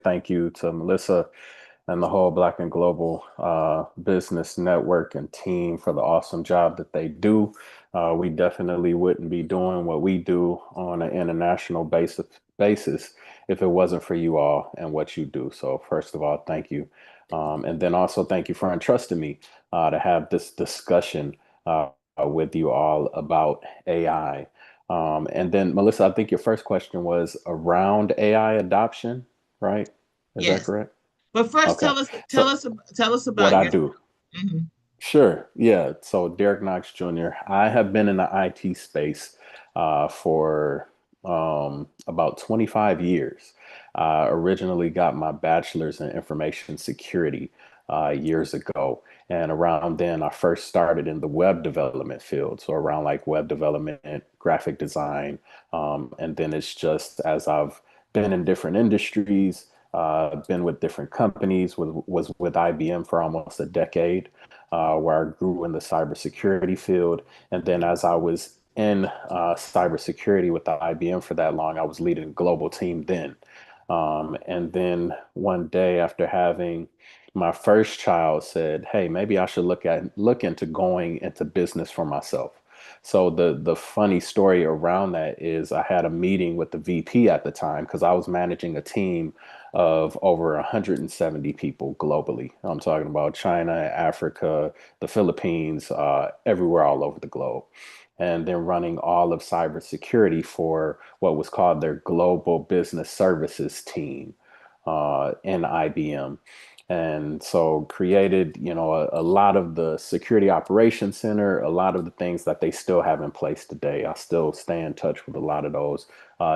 thank you to Melissa and the whole Black and Global Business Network and team for the awesome job that they do. We definitely wouldn't be doing what we do on an international basis if it wasn't for you all and what you do. So, first of all, thank you. And then also thank you for entrusting me to have this discussion with you all about AI. And then, Melissa, I think your first question was around AI adoption, right? Is that Yes. correct? But first, Okay. tell So, us, tell us what about I your. do. Mhm. Sure. Yeah. So, Derek Knox Jr., I have been in the IT space for about 25 years. I originally got my bachelor's in information security years ago. And around then, I first started in the web development field. So, around like web development, graphic design. And then it's just as I've been in different industries, been with different companies, was with IBM for almost a decade, where I grew in the cybersecurity field. And then as I was in cybersecurity with the IBM for that long, I was leading a global team then. And then one day after having my first child said, "Hey, maybe I should look into going into business for myself." So the funny story around that is I had a meeting with the VP at the time because I was managing a team of over 170 people globally. I'm talking about China, Africa, the Philippines, everywhere all over the globe. And then running all of cybersecurity for what was called their Global Business Services team in IBM. And so created, a lot of the security operations center, a lot of the things that they still have in place today. I still stay in touch with a lot of those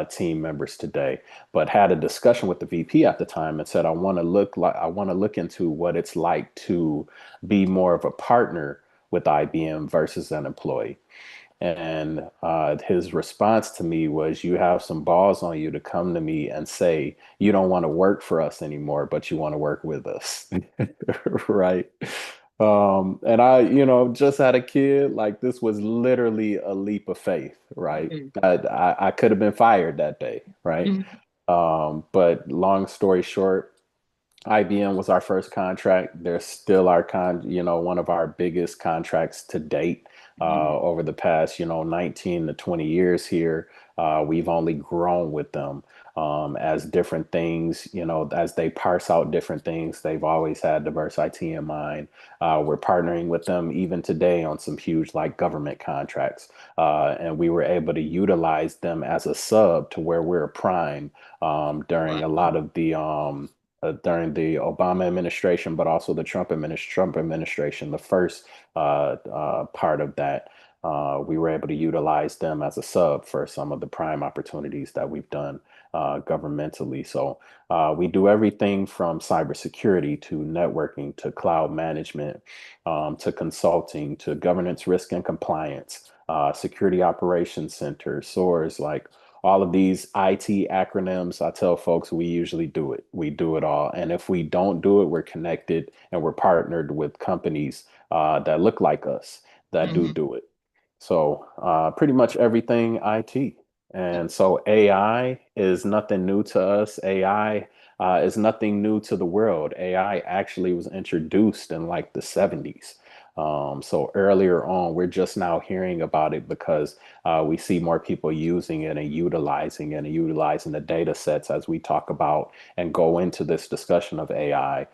team members today, but had a discussion with the VP at the time and said, I want to look into what it's like to be more of a partner with IBM versus an employee. And his response to me was, "You have some balls on you to come to me and say you don't want to work for us anymore, but you want to work with us." Right. And I, just had a kid, like this was literally a leap of faith, right? Mhm. I could have been fired that day, right? Mhm. But long story short, IBM was our first contract. They're still one of our biggest contracts to date. Mhm. Over the past, 19 to 20 years here, we've only grown with them as different things, as they parse out different things. They've always had diverse IT in mind. We're partnering with them even today on some huge like government contracts. And we were able to utilize them as a sub to where we're a prime during a Wow. lot of the during the Obama administration, but also the Trump administration, the first part of that. We were able to utilize them as a sub for some of the prime opportunities that we've done governmentally. So we do everything from cybersecurity to networking to cloud management to consulting to governance, risk, and compliance, security operations center, SOARs, like all of these IT acronyms. I tell folks we usually do it. We do it all. And if we don't do it, we're connected and we're partnered with companies that look like us that Mhm. do it. So pretty much everything IT. And so AI is nothing new to us. AI is nothing new to the world. AI actually was introduced in like the 70s. So earlier on, we're just now hearing about it because we see more people using it and utilizing the data sets as we talk about and go into this discussion of AI.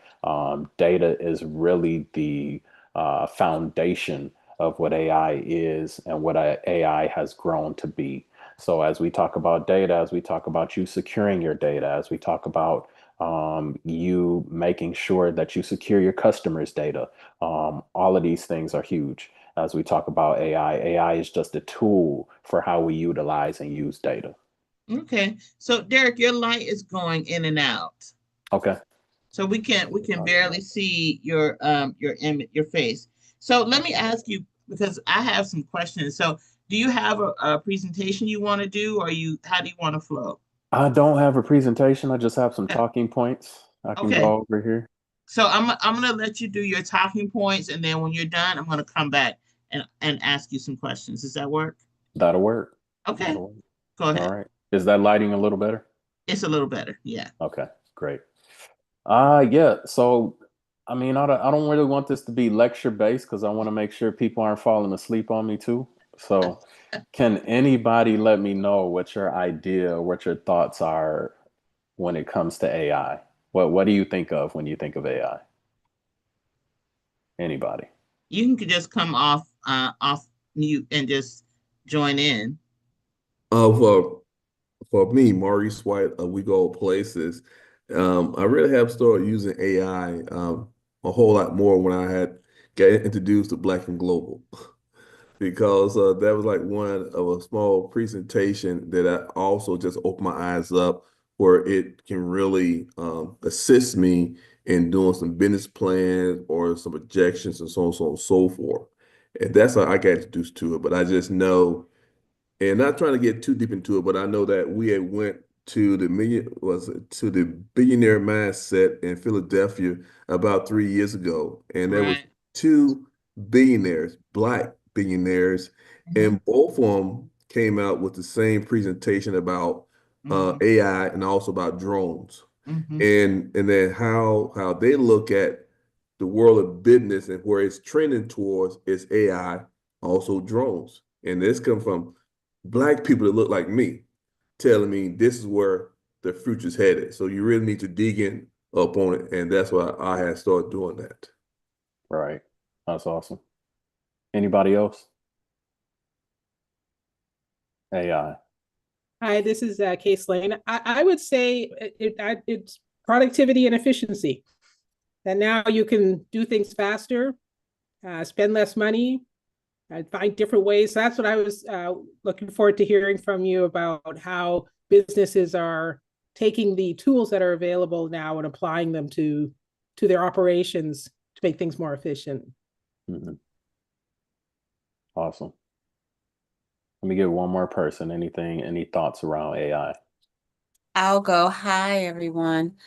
Data is really the foundation of what AI is and what AI has grown to be. So as we talk about data, as we talk about you securing your data, as we talk about you making sure that you secure your customers' data, all of these things are huge. As we talk about AI, AI is just a tool for how we utilize and use data. Okay. So Derek, your light is going in and out. Okay. So we can Sorry barely about see your image, your face. So let that. me Okay. ask you, because I have some questions. So do you have a presentation you want to do, or you how do you want to flow? I don't have a presentation. I just have some Okay. talking points I can Okay. go over here. So I'm gonna let you do your talking points, and then when you're done, I'm gonna come back and ask you some questions. Does that work? That'll work. Okay. That'll work. Go All ahead. right. Is that lighting a little better? It's a little better. Yeah. Okay, great. Yeah. So, I mean, I don't really want this to be lecture based because I want to make sure people aren't falling asleep on me too. So, can anybody let me know what your idea, what your thoughts are when it comes to AI? What do you think of when you think of AI? Anybody? You can just come off mute and just join in. Uh, for for me, Maurice White, We Go Places. I really have started using AI a whole lot more when I had got introduced to Black and Global, because that was like one of a small presentation that I also just opened my eyes up, where it can really assist me in doing some business plans or some projections and so on and so forth. And that's how I got introduced to it. But I just know, and not trying to get too deep into it, but I know that we had went to the billionaire mindset in Philadelphia about 3 years ago, and there was Right. two billionaires, black billionaires, Hmm. and both of them came out with the same presentation about Hmm. AI and also about drones, Hmm. and then how they look at the world of business and where it's trending towards is AI, also drones, and this come from black people that look like me telling me this is where the future's headed. So you really need to dig in up on it. And that's why I had started doing that. Right. That's awesome. Anybody else? AI. Hi, this is Case Lane. I would say it's productivity and efficiency. That now you can do things faster, spend less money, find different ways. That's what I was looking forward to hearing from you about how businesses are taking the tools that are available now and applying them to their operations to make things more efficient. Mhm. Awesome. Let me get one more person. Anything, any thoughts around AI? I'll go. Hi, everyone.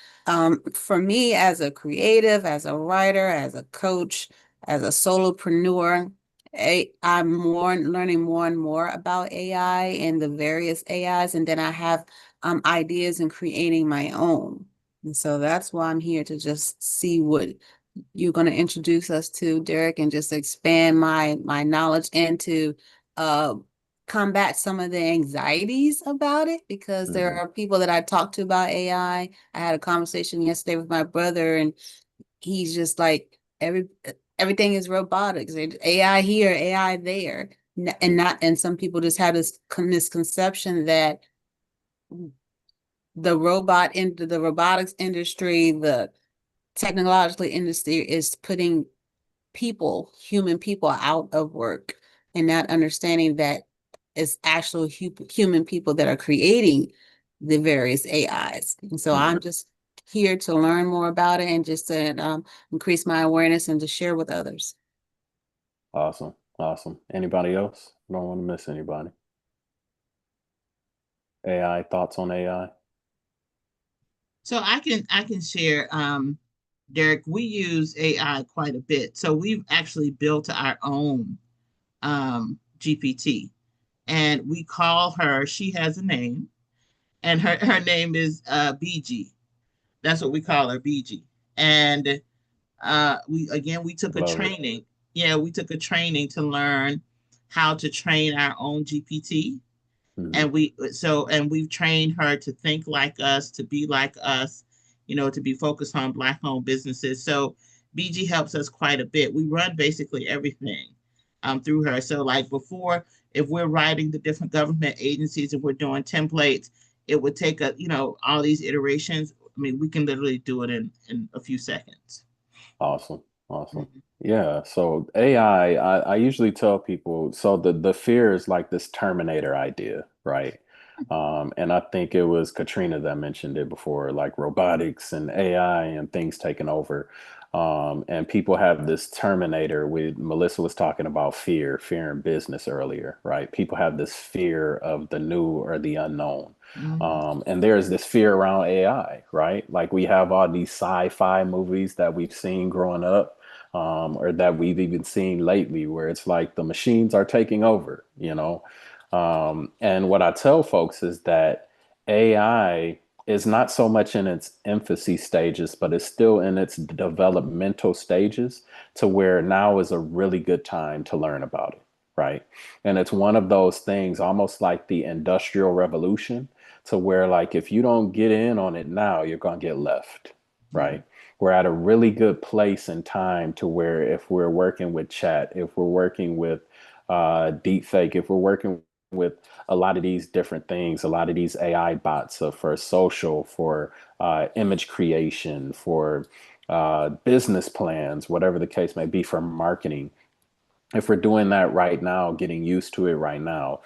For me, as a creative, as a writer, as a coach, as a solopreneur, I'm more learning more and more about AI and the various AIs, and then I have ideas in creating my own. And so that's why I'm here to just see what you're going to introduce us to, Derek, and just expand my knowledge and to uh, combat some of the anxieties about it, because there Hmm. are people that I talked to about AI. I had a conversation yesterday with my brother, and he's just like everything is robotics, AI here, AI there, and not. And some people just have this misconception that the robotics industry, the technological industry is putting human people out of work, and not understanding that it's actual human people that are creating the various AIs. And so Hmm. I'm just here to learn more about it and just to increase my awareness and to share with others. Awesome. Awesome. Anybody else? Don't want to miss anybody. AI, thoughts on AI? So I can share, Derek. We use AI quite a bit. So we've actually built our own GPT, and we call her. She has a name, and her name is BG. That's what we call her, BG. And we took a Love it. training. Yeah, we took a training to learn how to train our own GPT, Hmm. and we've trained her to think like us, to be like us, to be focused on black owned businesses. So BG helps us quite a bit. We run basically everything through her. So like before, if we're writing the different government agencies and we're doing templates, it would take all these iterations. I mean, we can literally do it in a few seconds. Awesome. Awesome. Mhm. Yeah. So AI, I usually tell people, so the fear is like this Terminator idea, right? And I think it was Katrina that mentioned it before, like robotics and AI and things taking over. And people have this Terminator with Melissa was talking about fear in business earlier, right? People have this fear of the new or the unknown. Mhm. And there's this fear around AI, right? Like we have all these sci-fi movies that we've seen growing up, or that we've even seen lately, where it's like the machines are taking over. And what I tell folks is that AI is not so much in its infancy stages, but it's still in its developmental stages to where now is a really good time to learn about it, right? And it's one of those things almost like the Industrial Revolution, to where like if you don't get in on it now, you're going to get left, Mhm. right? We're at a really good place in time to where if we're working with chat, if we're working with deepfake, if we're working with a lot of these different things, a lot of these AI bots for social, for image creation, for business plans, whatever the case may be, for marketing. If we're doing that right now, getting used to it right now,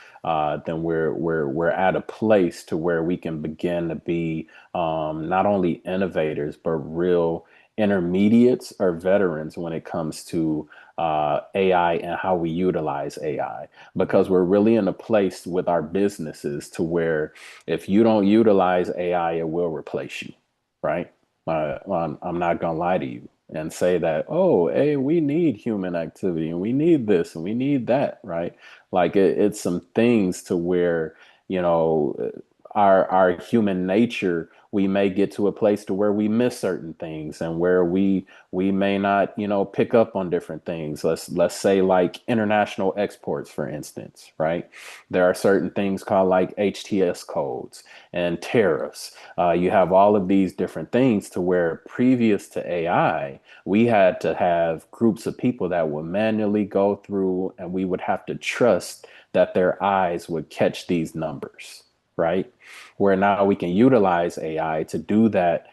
then we're at a place to where we can begin to be not only innovators but real intermediates or veterans when it comes to AI and how we utilize AI. Because we're really in a place with our businesses to where if you don't utilize AI, it will replace you, right? I'm not gonna lie to you and say that, oh, hey, we need human activity and we need this and we need that, right? Like it's some things to where, you know, our human nature, we may get to a place to where we miss certain things and where we may not, you know, pick up on different things. Let's say like international exports, for instance, right? There are certain things called like HTS codes and tariffs. You have all of these different things to where previous to AI, we had to have groups of people that would manually go through and we would have to trust that their eyes would catch these numbers, right? Where now we can utilize AI to do that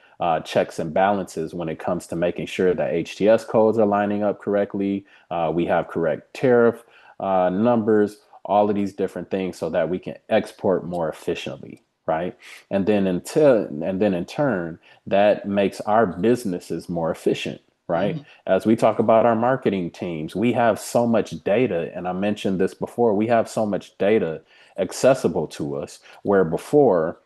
checks and balances when it comes to making sure that HTS codes are lining up correctly. We have correct tariff numbers, all of these different things so that we can export more efficiently, right? And then in turn, that makes our businesses more efficient, right? Mhm. As we talk about our marketing teams, we have so much data, and I mentioned this before, we have so much data accessible to us, where before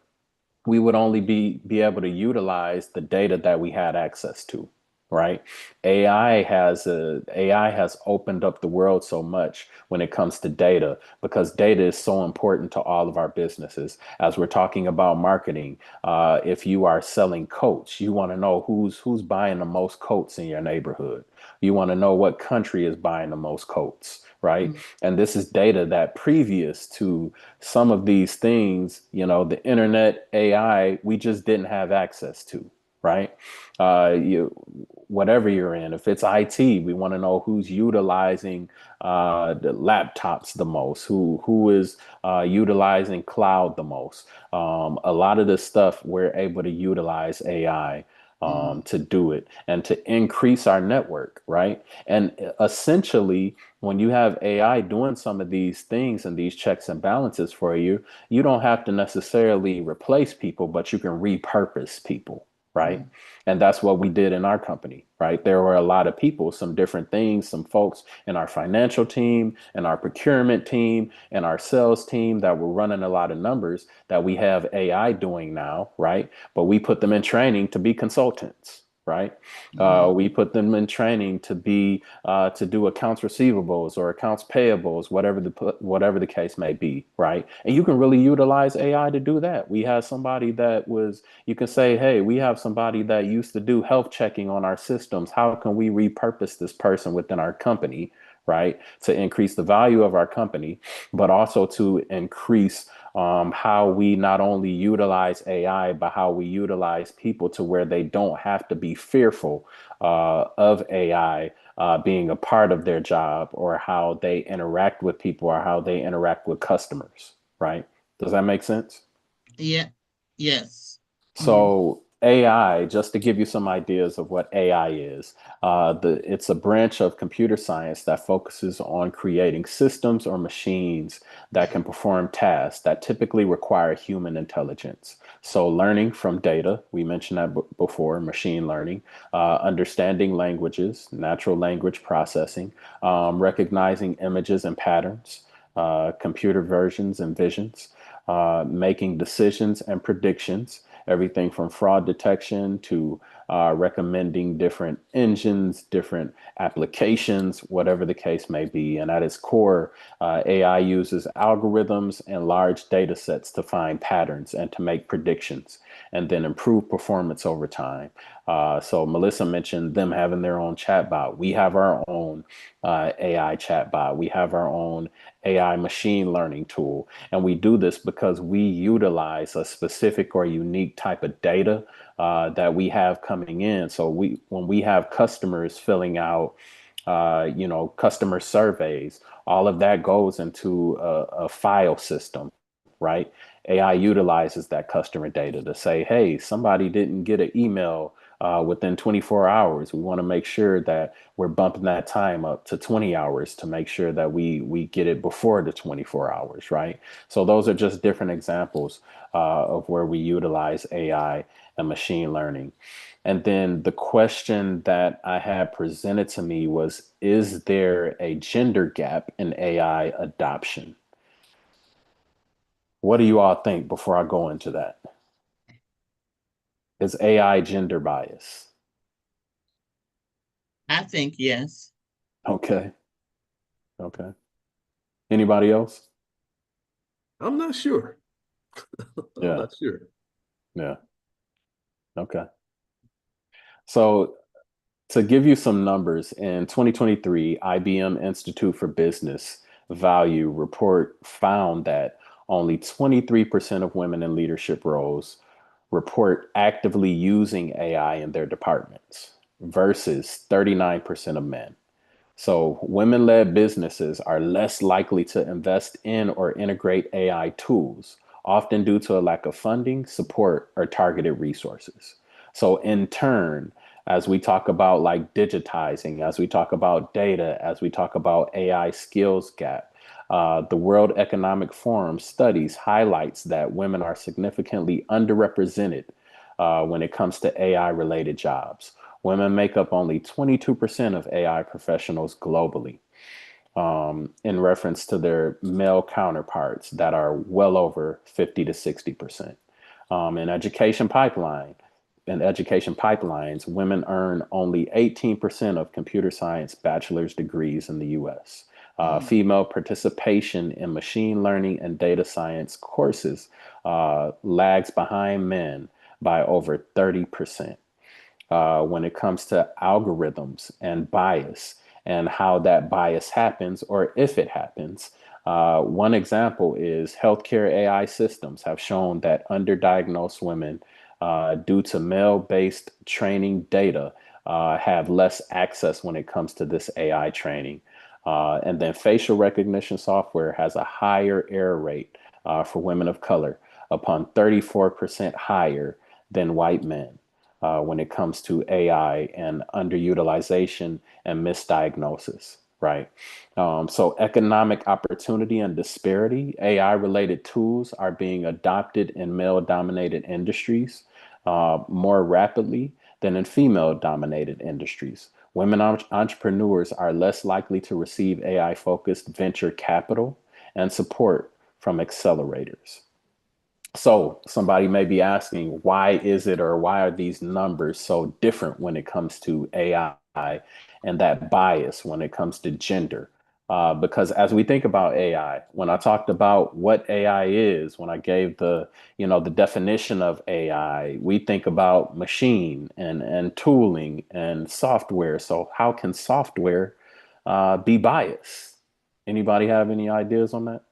we would only be able to utilize the data that we had access to, right? AI has opened up the world so much when it comes to data, because data is so important to all of our businesses. As we're talking about marketing, if you are selling coats, you want to know who's buying the most coats in your neighborhood. You want to know what country is buying the most coats, right? Mhm. And this is data that previous to some of these things, you know, the internet, AI, we just didn't have access to, right? You, whatever you're in, if it's IT, we want to know who's utilizing the laptops the most, who is utilizing cloud the most. A lot of this stuff we're able to utilize AI Mhm. to do it and to increase our network, right? And essentially, when you have AI doing some of these things and these checks and balances for you, you don't have to necessarily replace people, but you can repurpose people, right? Mhm. And that's what we did in our company, right? There were a lot of people, some different things, some folks in our financial team and our procurement team and our sales team that were running a lot of numbers that we have AI doing now, right? But we put them in training to be consultants, right? Mhm. We put them in training to be to do accounts receivables or accounts payables, whatever the case may be, right? And you can really utilize AI to do that. We had somebody that was, you can say, hey, we have somebody that used to do health checking on our systems. How can we repurpose this person within our company, right, to increase the value of our company, but also to increase how we not only utilize AI, but how we utilize people to where they don't have to be fearful of AI being a part of their job or how they interact with people or how they interact with customers, right? Does that make sense? Yeah. Yes. Mhm. So AI, just to give you some ideas of what AI is, it's a branch of computer science that focuses on creating systems or machines that can perform tasks that typically require human intelligence. So learning from data, we mentioned that before, machine learning, understanding languages, natural language processing, recognizing images and patterns, computer versions and visions, making decisions and predictions, everything from fraud detection to recommending different engines, different applications, whatever the case may be. And at its core, AI uses algorithms and large data sets to find patterns and to make predictions and then improve performance over time. So Melissa mentioned them having their own chatbot. We have our own AI chatbot. We have our own AI machine learning tool. And we do this because we utilize a specific or unique type of data that we have coming in. So when we have customers filling out, customer surveys, all of that goes into a file system, right? AI utilizes that customer data to say, hey, somebody didn't get an email within 24 hours. We want to make sure that we're bumping that time up to 20 hours to make sure that we get it before the 24 hours, right? So those are just different examples of where we utilize AI and machine learning. And then the question that I had presented to me was, is there a gender gap in AI adoption? What do you all think before I go into that? Is AI gender bias? I think yes. Okay. Okay. Anybody else? I'm not sure. I'm Yeah. not sure. Yeah. Okay. So to give you some numbers, in 2023, IBM Institute for Business Value report found that only 23% of women in leadership roles report actively using AI in their departments versus 39% of men. So women-led businesses are less likely to invest in or integrate AI tools, often due to a lack of funding, support, or targeted resources. So in turn, as we talk about like digitizing, as we talk about data, as we talk about AI skills gap, the World Economic Forum studies highlights that women are significantly underrepresented when it comes to AI related jobs. Women make up only 22% of AI professionals globally, in reference to their male counterparts that are well over 50 to 60%. In education pipelines, women earn only 18% of computer science bachelor's degrees in the US. Female participation in machine learning and data science courses lags behind men by over 30%. When it comes to algorithms and bias and how that bias happens or if it happens. One example is healthcare AI systems have shown that underdiagnosed women, due to male-based training data, have less access when it comes to this AI training. And then facial recognition software has a higher error rate for women of color, upon 34% higher than white men when it comes to AI and underutilization and misdiagnosis, right? So economic opportunity and disparity, AI related tools are being adopted in male dominated industries more rapidly than in female dominated industries. Women entrepreneurs are less likely to receive AI focused venture capital and support from accelerators. So somebody may be asking, why is it or why are these numbers so different when it comes to AI and that bias when it comes to gender? Because as we think about AI, when I talked about what AI is, when I gave the definition of AI, we think about machine and tooling and software. So how can software be biased? Anybody have any ideas on that?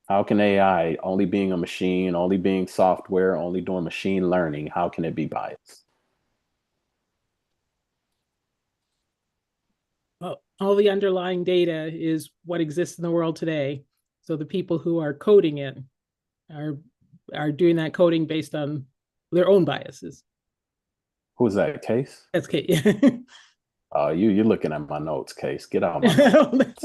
How can AI, only being a machine, only being software, only doing machine learning, how can it be biased? Well, all the underlying data is what exists in the world today. So the people who are coding it are are doing that coding based on their own biases. Who's that, Case? That's Kate. You're looking at my notes, Case. Get out my notes.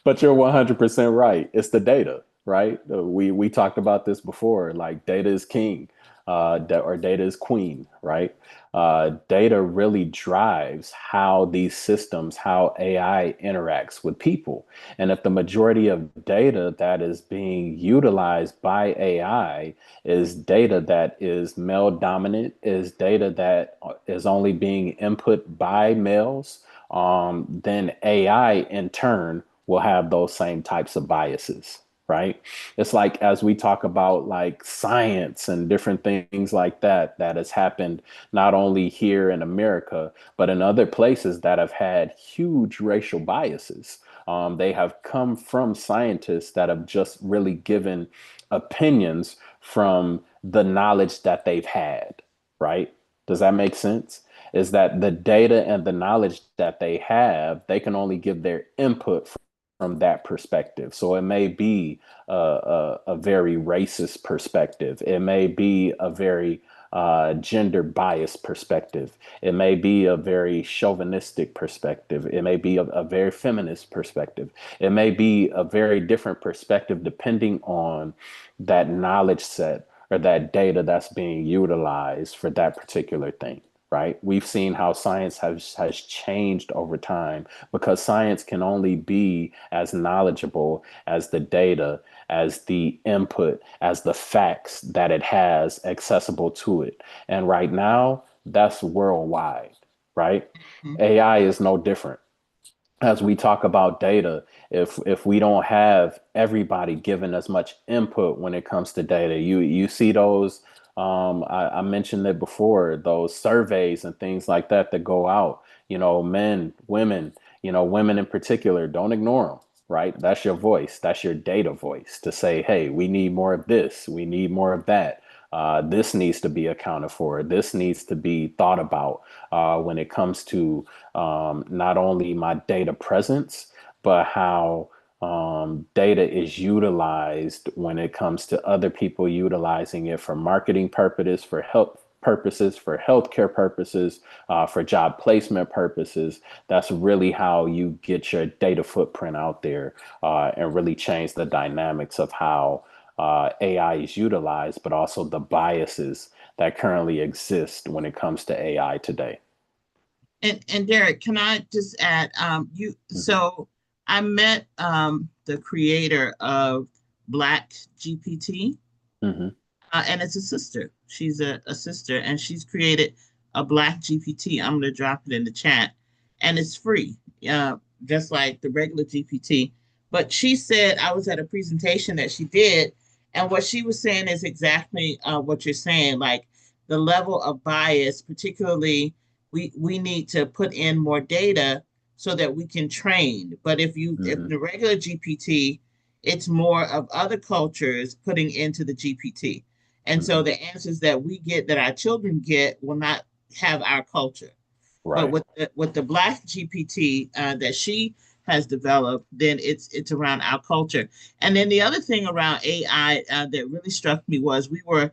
But you're 100% right. It's the data, right? We talked about this before. Like data is king. or data is queen, right? Data really drives how these systems, how AI interacts with people. And if the majority of data that is being utilized by AI is data that is male dominant, is data that is only being input by males, then AI in turn will have those same types of biases, right? It's like as we talk about like science and different things like that, that has happened not only here in America, but in other places that have had huge racial biases. They have come from scientists that have just really given opinions from the knowledge that they've had, right? Does that make sense? Is that the data and the knowledge that they have, they can only give their input from that perspective. So it may be a very racist perspective. It may be a very gender biased perspective. It may be a very chauvinistic perspective. It may be a very feminist perspective. It may be a very different perspective depending on that knowledge set or that data that's being utilized for that particular thing. Right? We've seen how science has changed over time because science can only be as knowledgeable as the data, as the input, as the facts that it has accessible to it. And right now, that's worldwide, right? Mhm. AI is no different. As we talk about data, if we don't have everybody giving as much input when it comes to data, you see those I mentioned it before, those surveys and things like that that go out, men, women, women in particular, don't ignore them, right? That's your voice. That's your data voice to say, hey, we need more of this. We need more of that. This needs to be accounted for. This needs to be thought about when it comes to not only my data presence, but how data is utilized when it comes to other people utilizing it for marketing purposes, for health purposes, for healthcare purposes, for job placement purposes. That's really how you get your data footprint out there and really change the dynamics of how AI is utilized, but also the biases that currently exist when it comes to AI today. And Derek, can I just add, so I met the creator of Black GPT, Mm-hmm. and it's a sister. She's a sister, and she's created a Black GPT. I'm gonna drop it in the chat, and it's free, just like the regular GPT. But she said I was at a presentation that she did, and what she was saying is exactly what you're saying, like the level of bias, particularly we need to put in more data so that we can train. But if Mm-hmm. the regular GPT, it's more of other cultures putting into the GPT. And so Mm-hmm. the answers that we get, that our children get, will not have our culture. But Right. with the Black GPT that she has developed, then it's around our culture. And then the other thing around AI that really struck me was we were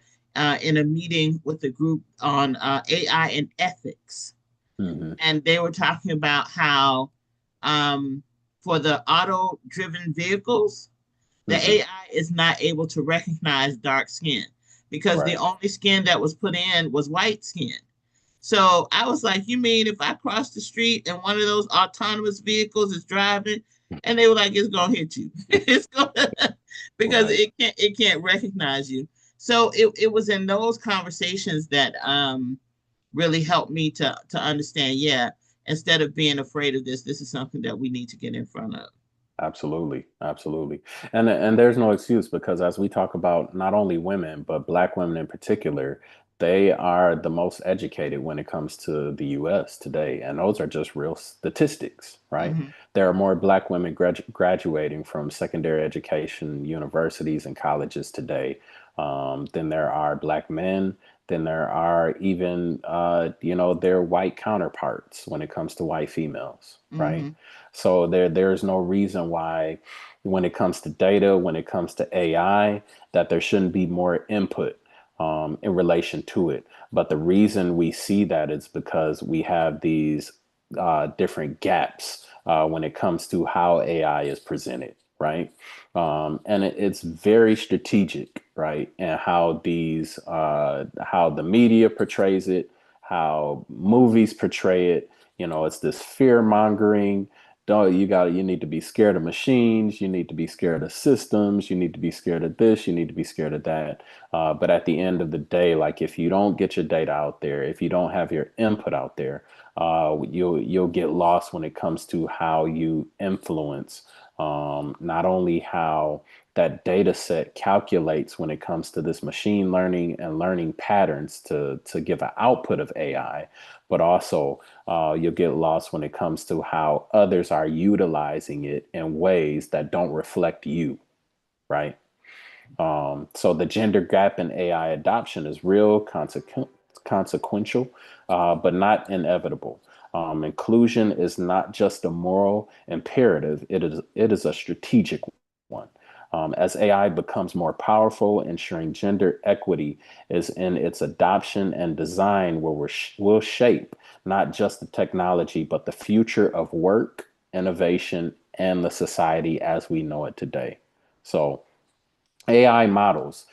in a meeting with a group on AI and ethics, Mm-hmm. and they were talking about how for the auto-driven vehicles, the Mm-hmm. AI is not able to recognize dark skin because the Right. only skin that was put in was white skin. So I was like, you mean if I cross the street and one of those autonomous vehicles is driving, and they were like, it's gonna hit you. It's gonna because Right. it can't recognize you. So it was in those conversations that really helped me to understand, yeah, instead of being afraid of this, this is something that we need to get in front of. Absolutely, absolutely. And there's no excuse because as we talk about not only women, but Black women in particular, they are the most educated when it comes to the US today. And those are just real statistics, right? Mm-hmm. There are more Black women graduating from secondary education, universities, and colleges today than there are Black men, than there are even, their white counterparts when it comes to white females, right? Mm-hmm. So there's no reason why when it comes to data, when it comes to AI, that there shouldn't be more input in relation to it. But the reason we see that is because we have these different gaps when it comes to how AI is presented, right? And it's very strategic, right? And how the media portrays it, how movies portray it. It's this fear mongering. Don't you need to be scared of machines. You need to be scared of systems. You need to be scared of this. You need to be scared of that. But at the end of the day, like if you don't get your data out there, if you don't have your input out there, you'll get lost when it comes to how you influence not only how that data set calculates when it comes to this machine learning and learning patterns to give an output of AI, but also you'll get lost when it comes to how others are utilizing it in ways that don't reflect you, right? So the gender gap in AI adoption is real, consequential, but not inevitable. Inclusion is not just a moral imperative; it is a strategic one. As AI becomes more powerful, ensuring gender equity is in its adoption and design will shape not just the technology, but the future of work, innovation, and the society as we know it today. So AI models,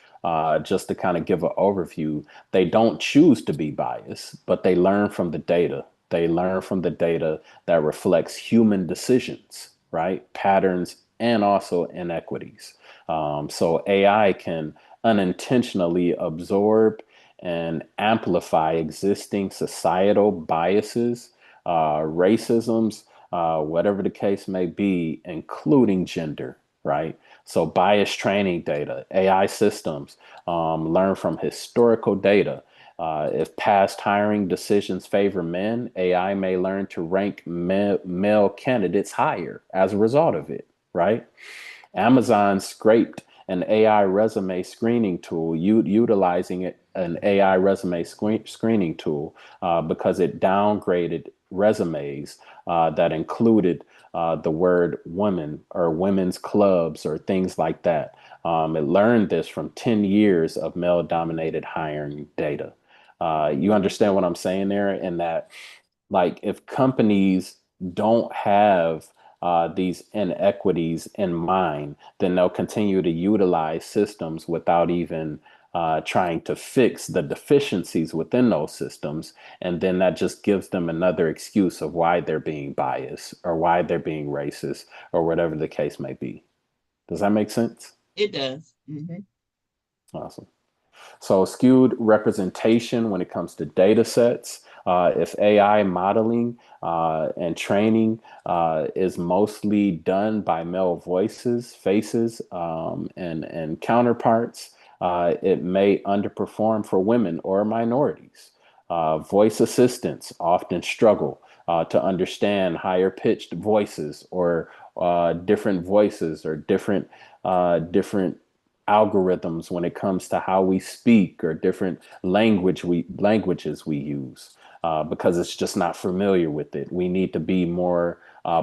just to kind of give an overview, they don't choose to be biased, but they learn from the data. They learn from the data that reflects human decisions, right? Patterns and also inequities. So AI can unintentionally absorb and amplify existing societal biases, racisms, whatever the case may be, including gender, right? So bias training data, AI systems learn from historical data. If past hiring decisions favor men, AI may learn to rank male candidates higher as a result of it, right? Amazon scraped an AI resume screening tool, utilizing an AI resume screening tool because it downgraded resumes that included the word women or women's clubs or things like that. It learned this from 10 years of male dominated hiring data. You understand what I'm saying there? And that, like, if companies don't have these inequities in mind, then they'll continue to utilize systems without even trying to fix the deficiencies within those systems. And then that just gives them another excuse of why they're being biased or why they're being racist or whatever the case may be. Does that make sense? It does. Hmm. Awesome. So skewed representation when it comes to data sets. If AI modeling and training is mostly done by male voices, faces, and counterparts, it may underperform for women or minorities. Voice assistants often struggle to understand higher pitched voices or different voices or different algorithms when it comes to how we speak or different languages we use because it's just not familiar with it. We need to be more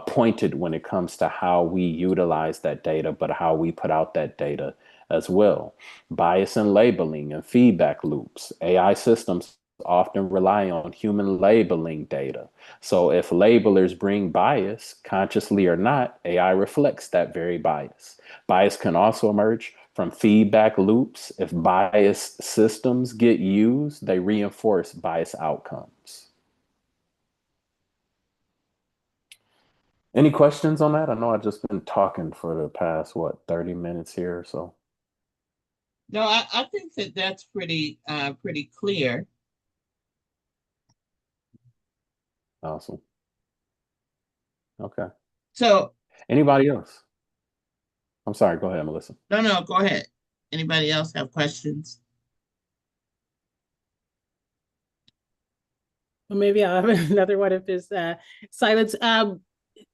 pointed when it comes to how we utilize that data, but how we put out that data as well. Bias and labeling and feedback loops. AI systems often rely on human labeling data. So if labelers bring bias, consciously or not, AI reflects that very bias. Bias can also emerge from feedback loops. If bias systems get used, they reinforce bias outcomes. Any questions on that? I know I've just been talking for the past, 30 minutes here or so. No, I think that that's pretty clear. Awesome. Okay. So Anybody else? I'm sorry. Go ahead, Melissa. no, go ahead. Anybody else have questions? Well, maybe I'll have another one if there's silence.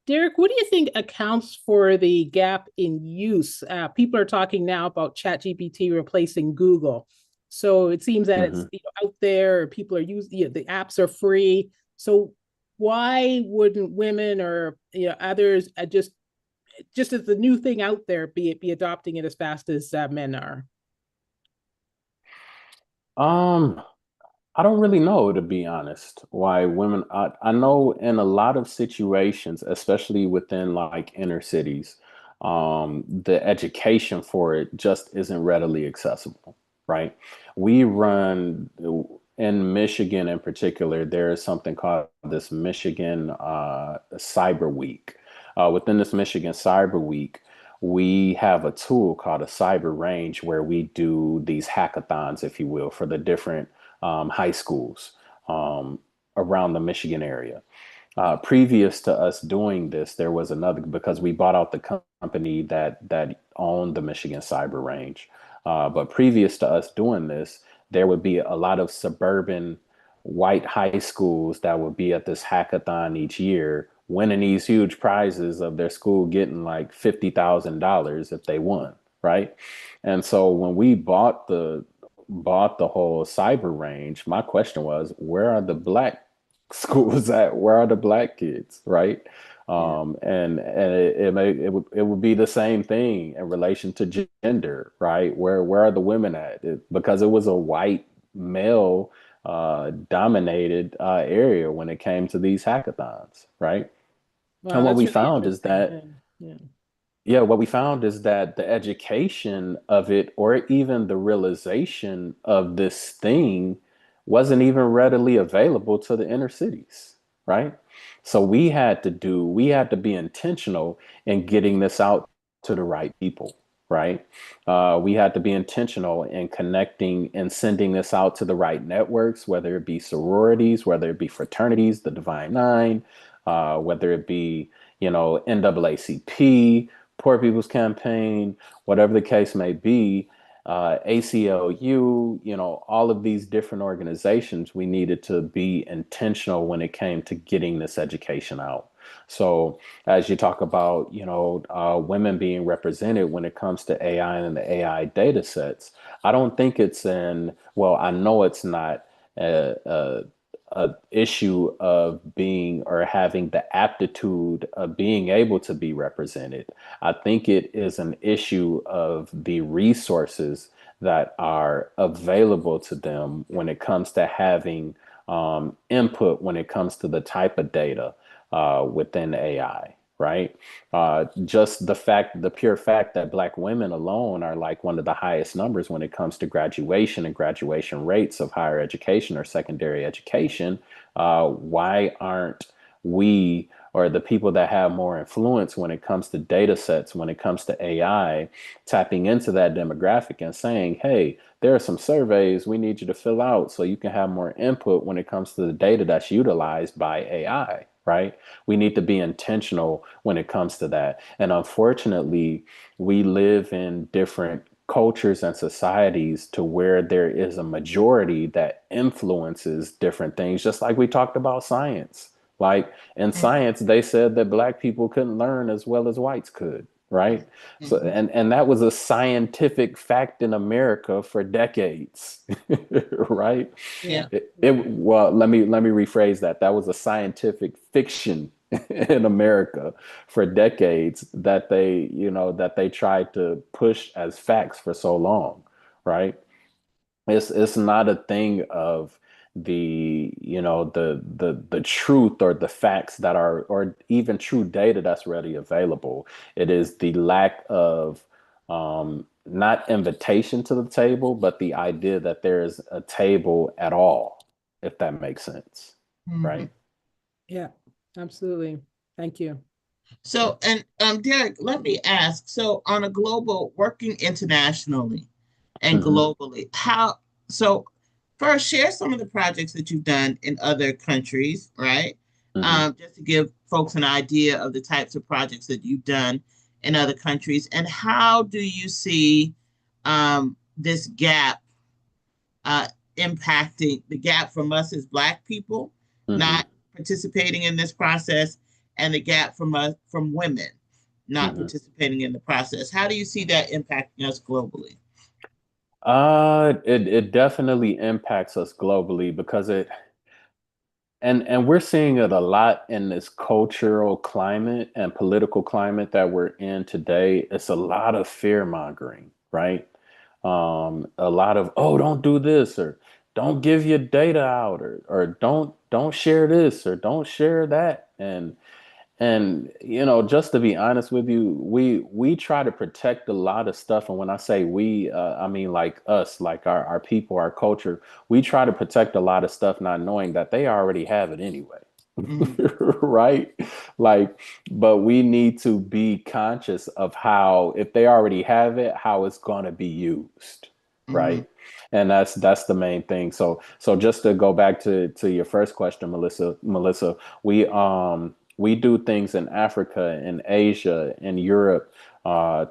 Derek, what do you think accounts for the gap in use? People are talking now about ChatGPT replacing Google. So it seems that Hmm. it's out there, people are using, the apps are free. So why wouldn't women or others just as the new thing out there be adopting it as fast as men are? Um, I don't really know, to be honest, why women, I know in a lot of situations, especially within like inner cities, the education for it just isn't readily accessible, right? We run in Michigan in particular, there is something called this Michigan Cyber Week. Within this Michigan Cyber Week, we have a tool called a cyber range where we do these hackathons, if you will, for the different high schools around the Michigan area. Previous to us doing this, there was another because we bought out the company that owned the Michigan Cyber Range. But previous to us doing this, there would be a lot of suburban white high schools that would be at this hackathon each year, winning these huge prizes of their school getting like $50,000 if they won, right? And so when we bought the whole cyber range, my question was, where are the black schools at? Where are the black kids, right? And it would be the same thing in relation to gender, right? Where are the women at? Because it was a white male dominated area when it came to these hackathons, right? Wow, And what that's we really found is that interesting. Yeah. yeah, what we found is that the education of it, or even the realization of this thing, wasn't even readily available to the inner cities, right? So we had to be intentional in getting this out to the right people, right? We had to be intentional in connecting and sending this out to the right networks, whether it be sororities, whether it be fraternities, the Divine Nine, whether it be, NAACP, Poor People's Campaign, whatever the case may be, ACLU, all of these different organizations, we needed to be intentional when it came to getting this education out. So as you talk about, women being represented when it comes to AI and the AI data sets, I don't think well, I know it's not a issue of being or having the aptitude of being able to be represented. I think it is an issue of the resources that are available to them when it comes to having input when it comes to the type of data within AI, right? Just the pure fact that Black women alone are like one of the highest numbers when it comes to graduation and graduation rates of higher education or secondary education. Why aren't we or the people that have more influence when it comes to data sets, when it comes to AI, tapping into that demographic and saying, hey, there are some surveys we need you to fill out so you can have more input when it comes to the data that's utilized by AI, right? We need to be intentional when it comes to that. And unfortunately, we live in different cultures and societies to where there is a majority that influences different things, just like we talked about science. Like in science, they said that Black people couldn't learn as well as whites could, right? So, Mhm. and that was a scientific fact in America for decades, right? Yeah. Well, let me rephrase that. That was a scientific fiction in America for decades that they tried to push as facts for so long, right? It's not a thing of the truth or the facts that are or even true data that's readily available. It is the lack of not invitation to the table, but the idea that there is a table at all, if that makes sense, Mhm. right? Yeah, absolutely. Thank you. So, and Derek, let me ask, so on a global, working internationally and Hmm. globally, so first share some of the projects that you've done in other countries, right? Hmm. Just to give folks an idea of the types of projects that you've done in other countries, and how do you see this gap uh, impacting the gap from us as Black people Hmm. not participating in this process, and the gap from us from women not Hmm. participating in the process? How do you see that impacting us globally? It definitely impacts us globally because and we're seeing it a lot in this cultural climate and political climate that we're in today. It's a lot of fear mongering, right? A lot of, oh, don't do this, or don't give your data out, or don't share this or don't share that. And just to be honest with you, we try to protect a lot of stuff. And when I say we, I mean like us, like our people, our culture. We try to protect a lot of stuff, not knowing that they already have it anyway. Mhm. Right? Like, but we need to be conscious of how, if they already have it, how it's going to be used. Mhm. Right? And that's the main thing. So just to go back to your first question, Melissa, we do things in Africa, in Asia, in Europe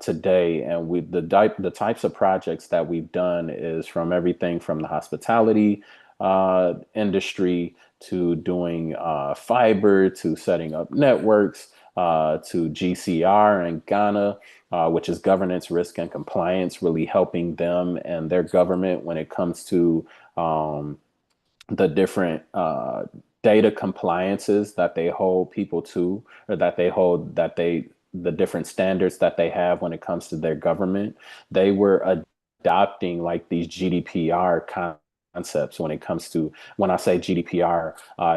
today, and the types of projects that we've done is from everything from the hospitality industry to doing fiber to setting up networks to GCR in Ghana, which is governance, risk, and compliance, really helping them and their government when it comes to um, the different data compliances that they hold people to, or the different standards that they have when it comes to their government. They were adopting like these GDPR concepts when it comes to, when I say GDPR,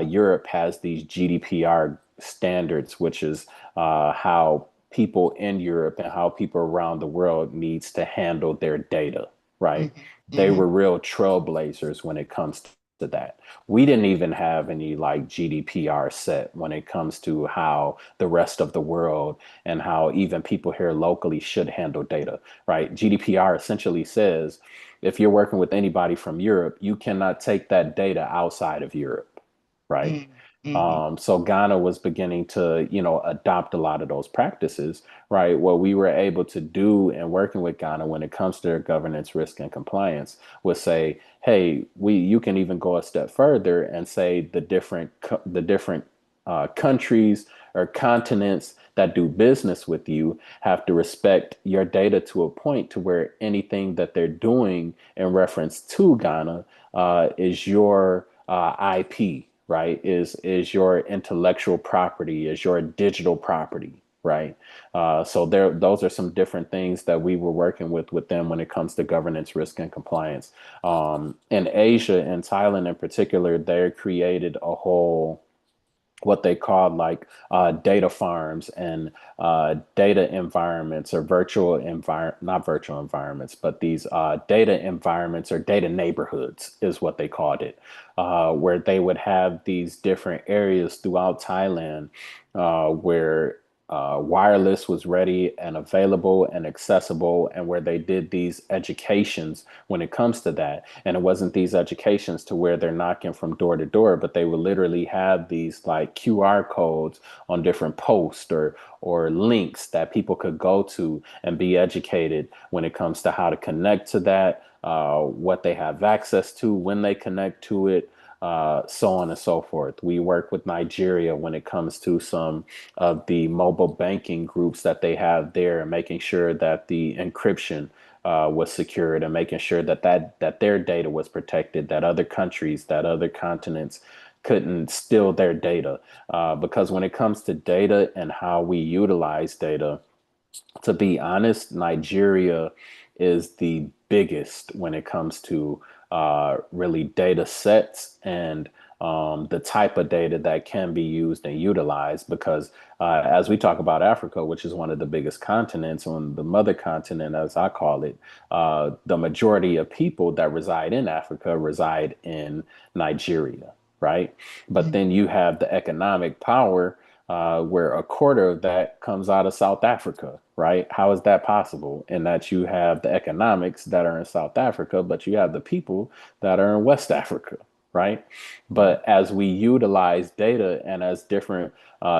Europe has these GDPR standards, which is how people in Europe and how people around the world needs to handle their data, right? Mhm. They Mhm. were real trailblazers when it comes to that. We didn't even have any like GDPR set when it comes to how the rest of the world and how even people here locally should handle data, right? GDPR essentially says if you're working with anybody from Europe, you cannot take that data outside of Europe, right? Mhm. Mhm. So Ghana was beginning to, adopt a lot of those practices, right? What we were able to do in working with Ghana when it comes to their governance, risk, and compliance was say, hey, you can even go a step further and say the different countries or continents that do business with you have to respect your data to a point to where anything that they're doing in reference to Ghana is your IP, right? Is your intellectual property, is your digital property, right? So those are some different things that we were working with them when it comes to governance, risk, and compliance. In Asia and Thailand in particular, they created a whole what they called like data farms and data environments or not virtual environments, but these data environments or data neighborhoods is what they called it, where they would have these different areas throughout Thailand where wireless was ready and available and accessible, and where they did these educations when it comes to that. And it wasn't these educations to where they're knocking from door to door, but they would literally have these like QR codes on different posts or links that people could go to and be educated when it comes to how to connect to that, what they have access to when they connect to it, so on and so forth. We work with Nigeria when it comes to some of the mobile banking groups that they have there, and making sure that the encryption was secured, and making sure that their data was protected, that other countries, that other continents couldn't steal their data. Because when it comes to data and how we utilize data, to be honest, Nigeria is the biggest when it comes to really data sets and the type of data that can be used and utilized. Because as we talk about Africa, which is one of the biggest continents, on the mother continent, as I call it, the majority of people that reside in Africa reside in Nigeria, right? But Mhm. then you have the economic power where a quarter of that comes out of South Africa, right? How is that possible? In that you have the economics that are in South Africa, but you have the people that are in West Africa, right? Mhm. But as we utilize data, and as different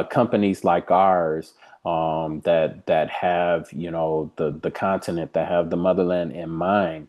companies like ours that have, the continent, that have the motherland in mind,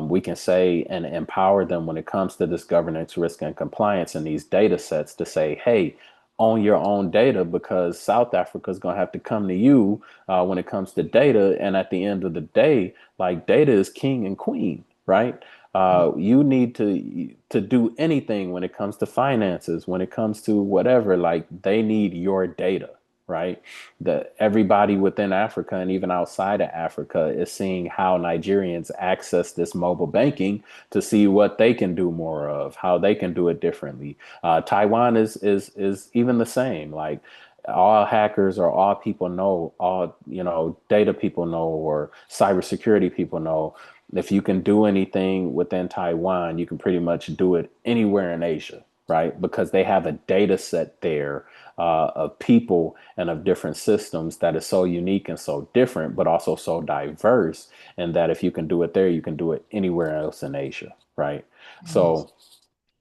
we can say and empower them when it comes to this governance, risk, and compliance and these data sets to say, hey, own your own data, because South Africa is going to have to come to you when it comes to data. And at the end of the day, like, data is king and queen, right? You need to do anything when it comes to finances, when it comes to whatever, like, they need your data, right? That everybody within Africa and even outside of Africa is seeing how Nigerians access this mobile banking to see what they can do more of, how they can do it differently. Taiwan is even the same. Like, all hackers or all people know, all, you know, data people know, or cybersecurity people know, if you can do anything within Taiwan, you can pretty much do it anywhere in Asia, right? Because they have a data set there of people and of different systems that is so unique and so different, but also so diverse. And that if you can do it there, you can do it anywhere else in Asia, right? Mhm. So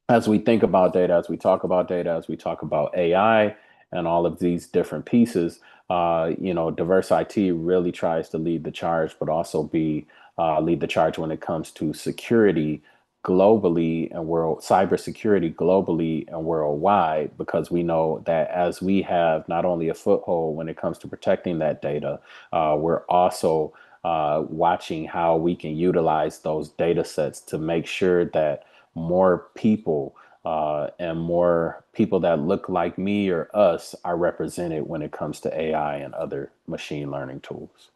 as we think about data, as we talk about data, as we talk about AI and all of these different pieces, you know, Diverse IT really tries to lead the charge, but also be lead the charge when it comes to security globally and world cybersecurity globally and worldwide, because we know that as we have not only a foothold when it comes to protecting that data, we're also watching how we can utilize those data sets to make sure that more people and more people that look like me or us are represented when it comes to AI and other machine learning tools.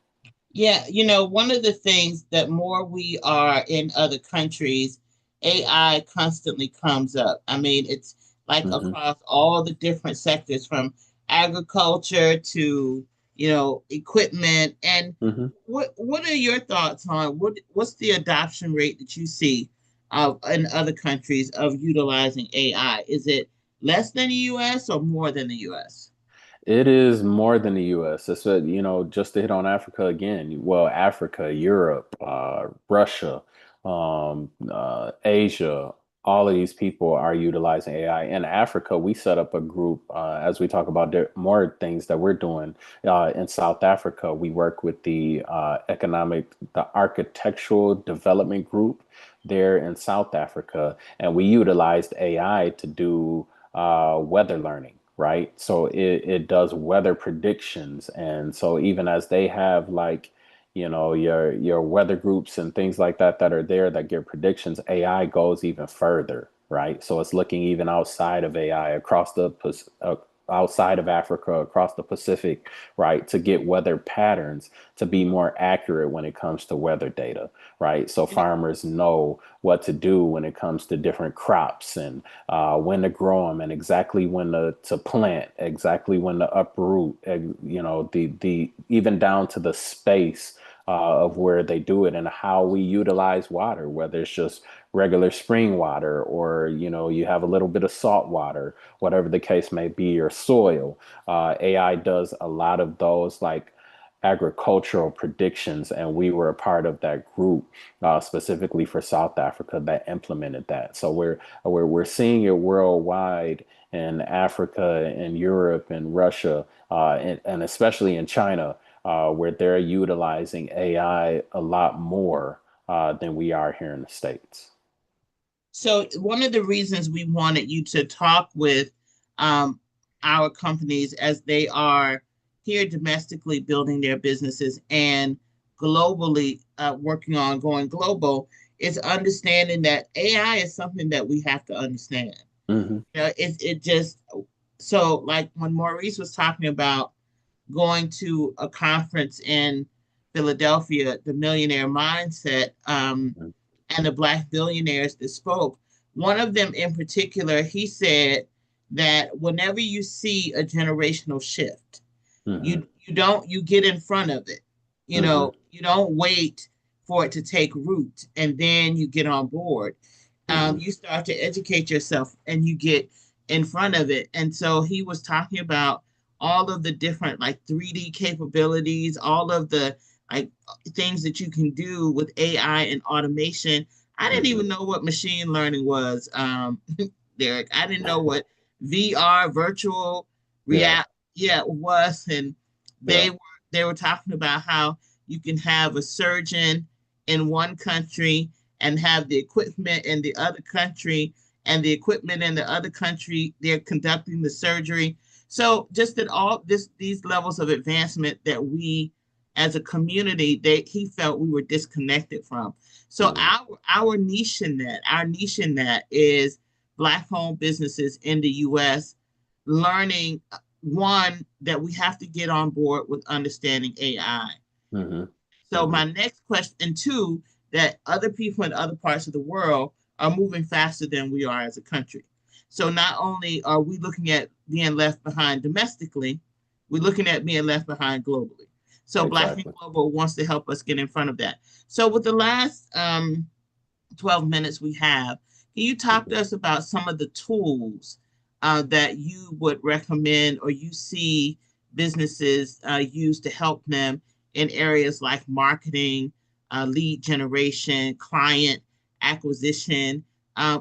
Yeah, you know, one of the things that more we are in other countries, AI constantly comes up. I mean, it's like Hmm. across all the different sectors from agriculture to, you know, equipment. And Hmm. what are your thoughts on what's the adoption rate that you see in other countries of utilizing AI? Is it less than the US or more than the US? It is more than the U.S. It's a, you know, just to hit on Africa again. Well, Africa, Europe, Russia, Asia. All of these people are utilizing AI. In Africa, we set up a group as we talk about more things that we're doing in South Africa. We work with the Architectural Development Group there in South Africa, and we utilized AI to do weather learning, right? So it does weather predictions. And so even as they have like, you know, your weather groups and things like that that are there that give predictions, AI goes even further, right? So it's looking even outside of AI across outside of Africa, across the Pacific, right, to get weather patterns to be more accurate when it comes to weather data, right? So farmers know what to do when it comes to different crops and when to grow them and exactly when to plant, exactly when to uproot, you know, the even down to the space of where they do it and how we utilize water, whether it's just regular spring water or, you know, you have a little bit of salt water, whatever the case may be, or soil. AI does a lot of those like agricultural predictions, and we were a part of that group specifically for South Africa that implemented that. So we're seeing it worldwide in Africa and Europe and Russia and especially in China, where they're utilizing AI a lot more than we are here in the States. So one of the reasons we wanted you to talk with um, our companies as they are here domestically building their businesses and globally working on going global is understanding that AI is something that we have to understand. Hmm. You know, it just so like when Maurice was talking about going to a conference in Philadelphia, the Millionaire Mindset, and the Black billionaires that spoke. One of them in particular, he said that whenever you see a generational shift, Hmm. you get in front of it. You Hmm. know, you don't wait for it to take root and then you get on board. Hmm. You start to educate yourself and you get in front of it. And so he was talking about all of the different like 3D capabilities, all of the like things that you can do with AI and automation. I didn't Hmm. even know what machine learning was, Derek. I didn't know what VR, virtual Yeah. reality, yeah, was. And Yeah. they were they were talking about how you can have a surgeon in one country and have the equipment in the other country and the equipment in the other country they're conducting the surgery. So just that all these levels of advancement that we as a community they he felt we were disconnected from. So Hmm. our niche in that is Black owned businesses in the US learning one that we have to get on board with understanding AI. Hmm. So Hmm. my next question, two, that other people in other parts of the world are moving faster than we are as a country. So not only are we looking at being left behind domestically, we're looking at being left behind globally. So Black and Exactly. Global wants to help us get in front of that. So with the last 12 minutes we have, can you talk to us about some of the tools that you would recommend or you see businesses use to help them in areas like marketing, lead generation, client acquisition?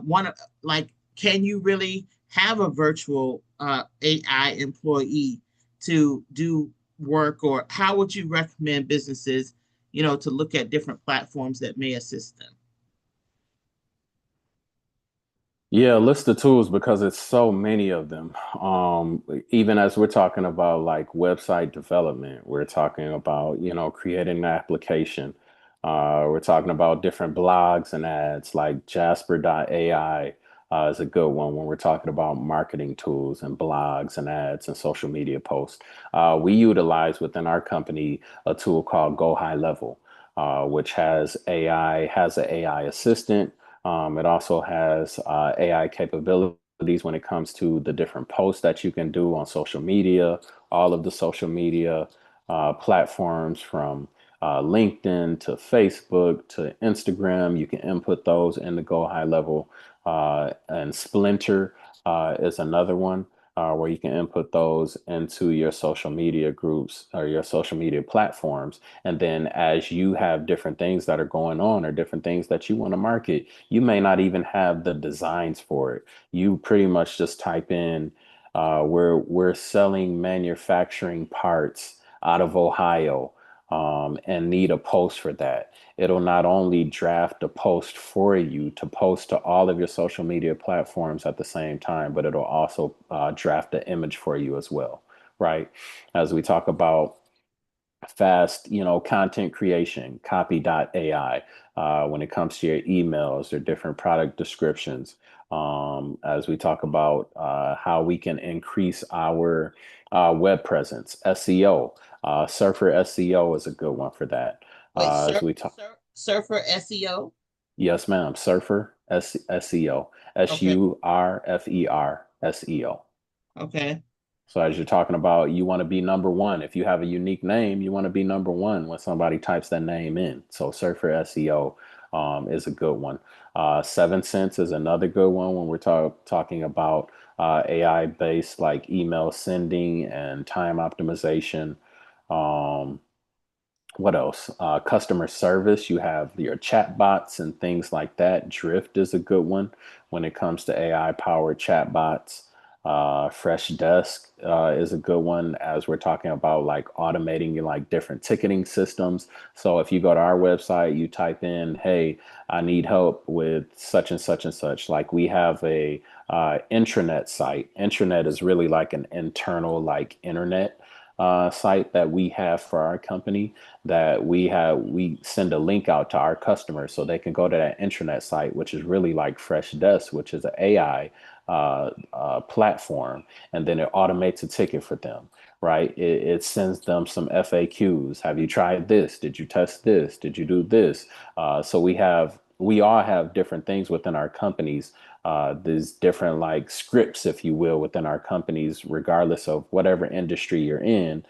One like, can you really have a virtual AI employee to do work, or how would you recommend businesses, to look at different platforms that may assist them? Yeah, list the tools because it's so many of them. Even as we're talking about like website development, we're talking about, creating an application. We're talking about different blogs and ads like Jasper.ai is a good one when we're talking about marketing tools and blogs and ads and social media posts. We utilize within our company a tool called Go High Level, which has AI, has an AI assistant. It also has AI capabilities when it comes to the different posts that you can do on social media, all of the social media platforms from LinkedIn to Facebook to Instagram. You can input those in the Go High Level. And Splinter is another one where you can input those into your social media groups or your social media platforms. And then as you have different things that are going on or different things that you want to market, you may not even have the designs for it. You pretty much just type in, we're selling manufacturing parts out of Ohio, and need a post for that. It'll not only draft a post for you to post to all of your social media platforms at the same time, but it'll also draft the image for you as well, right? As we talk about fast, content creation, copy.ai, when it comes to your emails or different product descriptions. As we talk about how we can increase our web presence, SEO, Surfer SEO is a good one for that. Wait, As we talk, Surfer SEO? yes, ma'am, Surfer SEO, Okay, SURFER SEO. okay, So as you're talking about, you want to be number one. If you have a unique name, you want to be number one when somebody types that name in. So Surfer SEO is a good one. 7sense is another good one when we're talking about AI based like email sending and time optimization. Um, what else? Customer service. You have your chat bots and things like that. Drift is a good one when it comes to AI powered chat bots. Freshdesk is a good one as we're talking about like automating like different ticketing systems. So if you go to our website, you type in, "Hey, I need help with such and such and such." Like we have a intranet site. Intranet is really like an internal like internet site that we have for our company, that we send a link out to our customers so they can go to that intranet site, which is really like Freshdesk, which is an AI platform, and then it automates a ticket for them, right? It sends them some FAQs. Have you tried this? Did you test this? Did you do this? So we all have different things within our companies. There's different like scripts, if you will, within our companies, regardless of whatever industry you're in.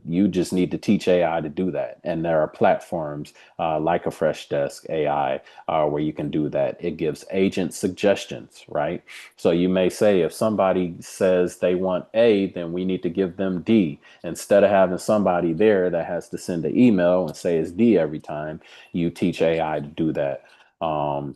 You just need to teach AI to do that. And there are platforms like a Freshdesk AI where you can do that. It gives agent suggestions, right? So you may say if somebody says they want A, then we need to give them D. Instead of having somebody there that has to send an email and say it's D every time, you teach AI to do that. Um,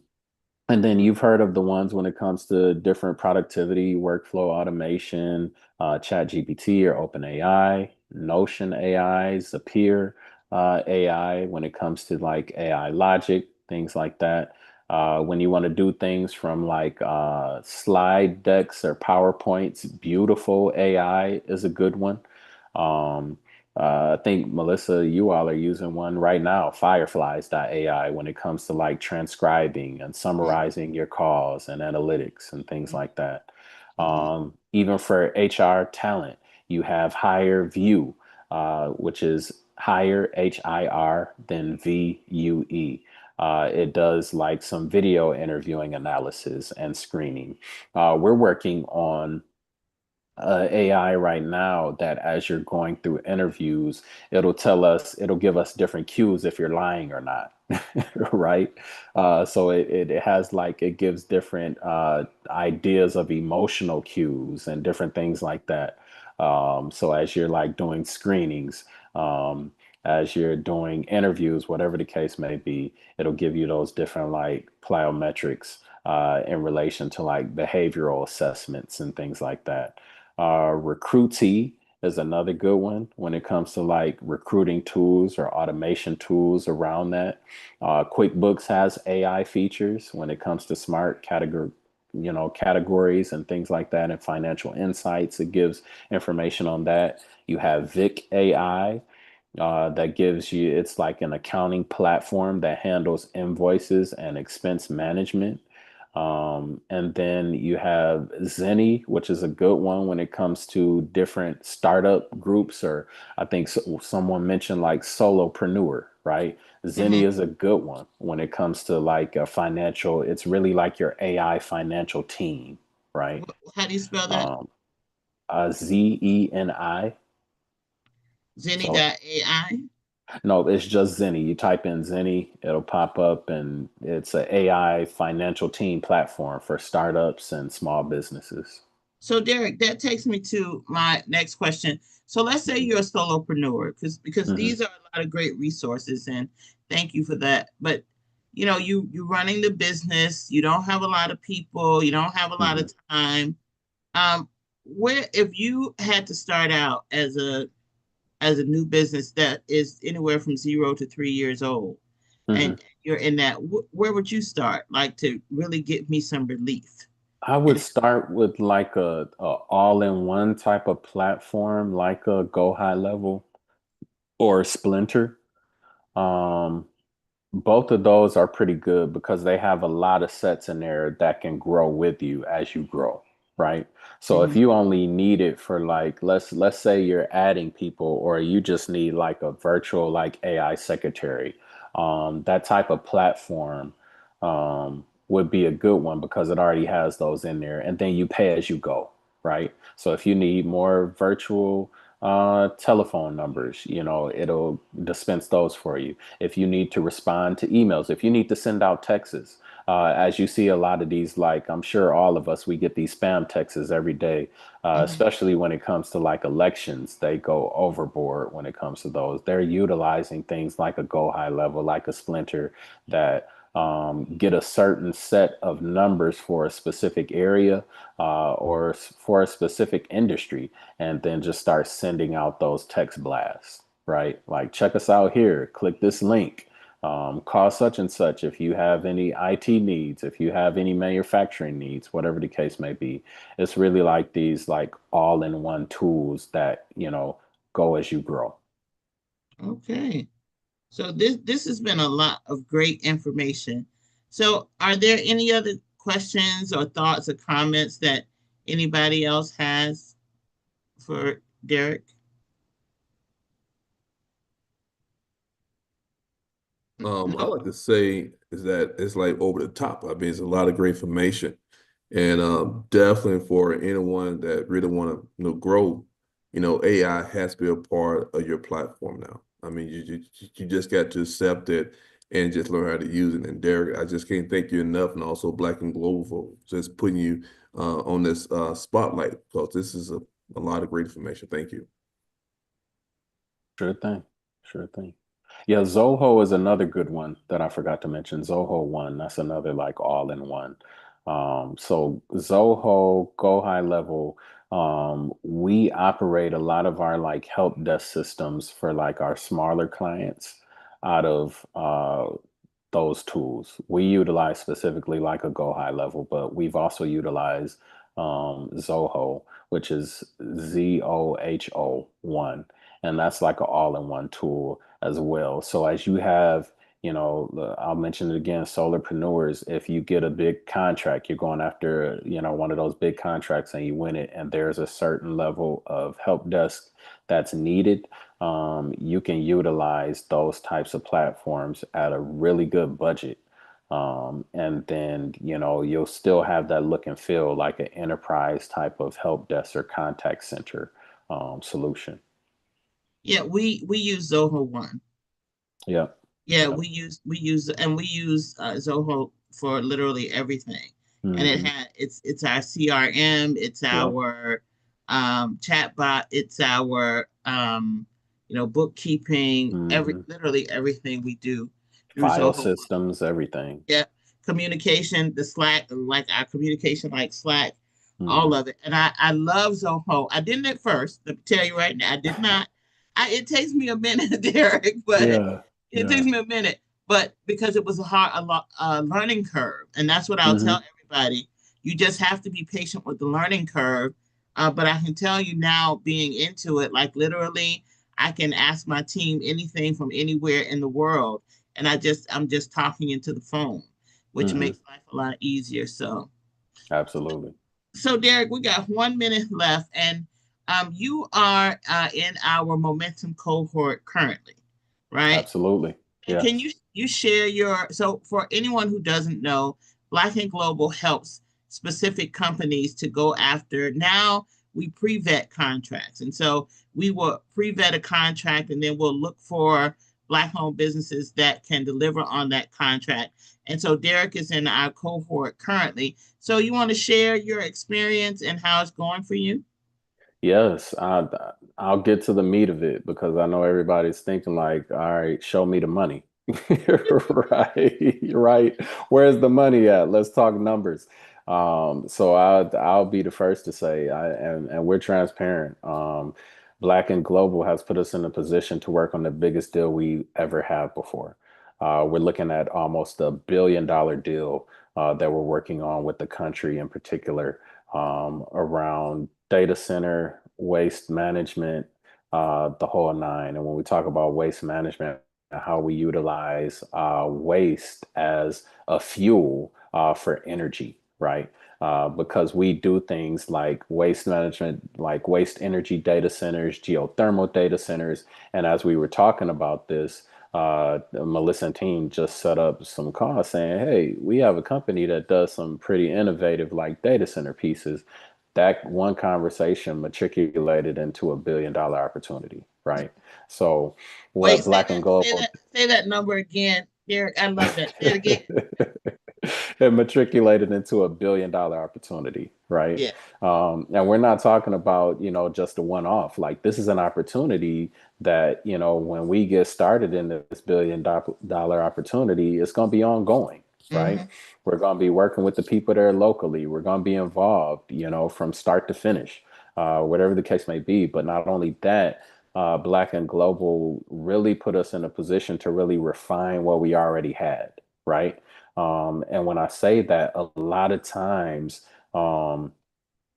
and then you've heard of the ones when it comes to different productivity, workflow automation, ChatGPT or OpenAI, Notion AI, Zapier AI, when it comes to like AI logic, things like that. When you want to do things from like slide decks or PowerPoints, Beautiful AI is a good one. Um, I think Melissa, you all are using one right now, Fireflies.ai, when it comes to like transcribing and summarizing your calls and analytics and things like that. mhm. Even for HR talent, you have Hire View, which is higher HIR than VUE. It does like some video interviewing analysis and screening. We're working on AI right now that as you're going through interviews, it'll give us different cues if you're lying or not, right? So it has like, it gives different ideas of emotional cues and different things like that. So as you're like doing screenings, um, as you're doing interviews, whatever the case may be, it'll give you those different like plyometrics in relation to like behavioral assessments and things like that. Recruitee is another good one when it comes to like recruiting tools or automation tools around that. QuickBooks has AI features when it comes to smart categories and things like that, and financial insights. It gives information on that. You have Vic AI, that gives you, it's like an accounting platform that handles invoices and expense management. And then you have Zenny, which is a good one when it comes to different startup groups, or I think someone mentioned like solopreneur, right? Zenny Hmm. is a good one when it comes to like a financial, it's really like your AI financial team, right? How do you spell that? Um, Zeni. So Zenny.ai. no, it's just Zenny. You type in Zenny, it'll pop up, and it's an AI financial team platform for startups and small businesses. So Derek, that takes me to my next question. So let's say you're a solopreneur, because Hmm. these are a lot of great resources, and thank you for that. But you're running the business, you don't have a lot of people, you don't have a lot Hmm. of time. Um, where if you had to start out as a new business that is anywhere from 0 to 3 years old, Hmm. and you're in that, where would you start, like, to really give me some relief? I would And start with like a all-in-one type of platform, like a Go High Level or Splinter. Um, Both of those are pretty good because they have a lot of sets in there that can grow with you as you grow, right? So if Mhm. you only need it for like, let's say you're adding people, or you just need like a virtual like AI secretary, that type of platform would be a good one because it already has those in there, and then you pay as you go, right? So if you need more virtual telephone numbers, it'll dispense those for you. If you need to respond to emails, if you need to send out texts, as you see a lot of these, like I'm sure all of us, we get these spam texts every day, Mhm. especially when it comes to like elections. They go overboard when it comes to those. They're utilizing things like a Go High Level, like a Splinter, that get a certain set of numbers for a specific area, or for a specific industry, and then just start sending out those text blasts, right? Like, check us out here, click this link, call such and such if you have any IT needs, if you have any manufacturing needs, whatever the case may be. It's really like these like all-in-one tools that, go as you grow. Okay. So this has been a lot of great information. So are there any other questions or thoughts or comments that anybody else has for Derek? I No. like to say is that it's like over the top. I mean, it's a lot of great information, and definitely for anyone that really want to grow, AI has to be a part of your platform now. I mean, you just got to accept it and just learn how to use it. And Derek, I just can't thank you enough, and also Black and Global for just putting you on this spotlight, because this is a lot of great information. Thank you. Sure thing. Sure thing. Yeah, Zoho is another good one that I forgot to mention. Zoho One, that's another like all-in-one. So Zoho, Go High Level, we operate a lot of our like help desk systems for like our smaller clients out of those tools. We utilize specifically like a Go High Level, but we've also utilized Zoho, which is Zoho One, and that's like an all-in-one tool as well. So as you have, I'll mention it again, solopreneurs, if you get a big contract, you're going after, one of those big contracts and you win it, and there's a certain level of help desk that's needed, you can utilize those types of platforms at a really good budget. And then, you'll still have that look and feel like an enterprise type of help desk or contact center solution. Yeah, we use Zoho One. Yeah. Yeah, Yep. we use Zoho for literally everything. And Hmm. it's our CRM, it's Yep. our chatbot, it's our bookkeeping, Hmm. literally everything we do through File Zoho. systems, everything. Yeah, communication, the Slack, like our communication, like Slack, all Hmm. of it. And I love Zoho. I didn't at first. Let me tell you right now, I did not. It takes me a minute, Derek, but Yeah. it takes Yeah. me a minute. But because it was a learning curve, and that's what I'll Hmm. tell everybody. You just have to be patient with the learning curve. But I can tell you now, being into it, like literally, I can ask my team anything from anywhere in the world, and I'm just talking into the phone, which Hmm. makes life a lot easier. Absolutely. So Derek, we got 1 minute left, and you are in our momentum cohort currently, right? Absolutely. And can Yes. you share so for anyone who doesn't know, Black and Global helps specific companies to go after. Now we pre-vet contracts. And so we will pre-vet a contract, and then we'll look for Black-owned businesses that can deliver on that contract. And so Derek is in our cohort currently. So you want to share your experience and how it's going for you? Yes, I'll get to the meat of it because I know everybody's thinking like, all right, show me the money. Right, right. Where's the money at? Let's talk numbers. So I'll be the first to say, and we're transparent. Black and Global has put us in a position to work on the biggest deal we ever had before. We're looking at almost $1 billion deal that we're working on with the country in particular around data center, waste management, the whole nine. And when we talk about waste management, how we utilize waste as a fuel for energy, right? Because we do things like waste management, like waste energy data centers, geothermal data centers. And as we were talking about this, Melissa and team just set up some calls saying, hey, we have a company that does some pretty innovative like data center pieces. That one conversation matriculated into $1 billion opportunity, right? So Wait, what Black and Global say that number again, Derek. I love that. Say it again. it matriculated into $1 billion opportunity, right? Yeah. And we're not talking about, just a one-off. Like this is an opportunity that, when we get started in this $1 billion opportunity, it's going to be ongoing, right? Hmm. We're going to be working with the people there locally. We're going to be involved, from start to finish, whatever the case may be. But not only that, Black and Global really put us in a position to really refine what we already had, right? And when I say that, a lot of times, um,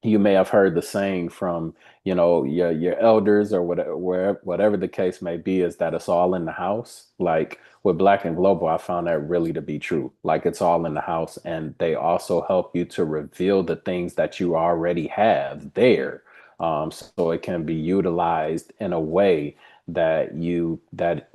you may have heard the saying from, your elders or whatever the case may be, is that it's all in the house. Like with Black and Global, I found that really to be true. Like it's all in the house, and they also help you to reveal the things that you already have there, so it can be utilized in a way that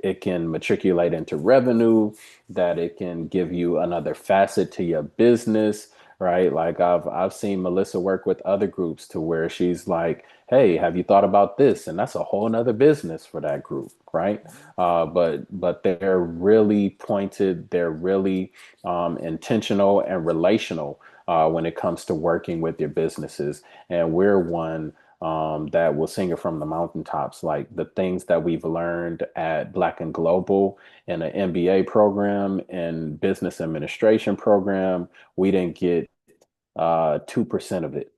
it can matriculate into revenue, that it can give you another facet to your business, right? Like I've seen Melissa work with other groups to where she's like, "Hey, have you thought about this?" And that's a whole nother business for that group, right? But they're really pointed, they're really intentional and relational when it comes to working with your businesses, and we're one. That will sing it from the mountaintops, like the things that we've learned at Black and Global in an MBA program and business administration program. We didn't get 2% of it.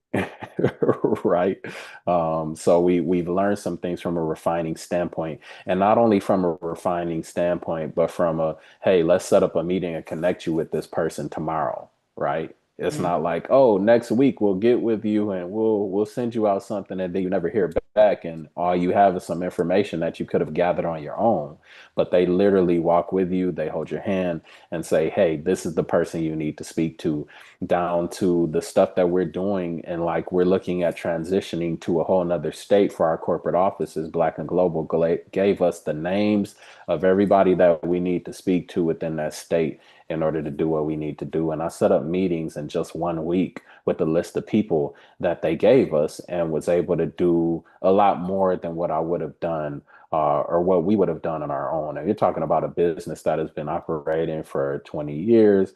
Right. So we've learned some things from a refining standpoint, and not only from a refining standpoint, but from a, hey, let's set up a meeting and connect you with this person tomorrow, right? It's not like, oh, next week we'll get with you and we'll send you out something and then you never hear back, and all you have is some information that you could have gathered on your own. But they literally walk with you, they hold your hand and say, hey, this is the person you need to speak to, down to the stuff that we're doing. And like we're looking at transitioning to a whole nother state for our corporate offices. Black and Global gave us the names of everybody that we need to speak to within that state. in order to do what we need to do. And I set up meetings in just 1 week with a list of people that they gave us, and was able to do a lot more than what I would have done or what we would have done on our own. And you're talking about a business that has been operating for 20 years,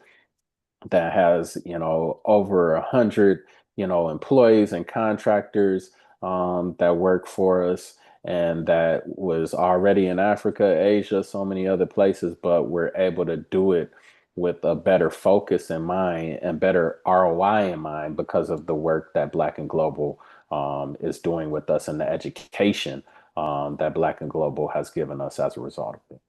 that has, over 100, employees and contractors that work for us, and that was already in Africa, Asia, so many other places, but we're able to do it with a better focus in mind and better ROI in mind because of the work that Black and Global is doing with us, and the education that Black and Global has given us as a result of it.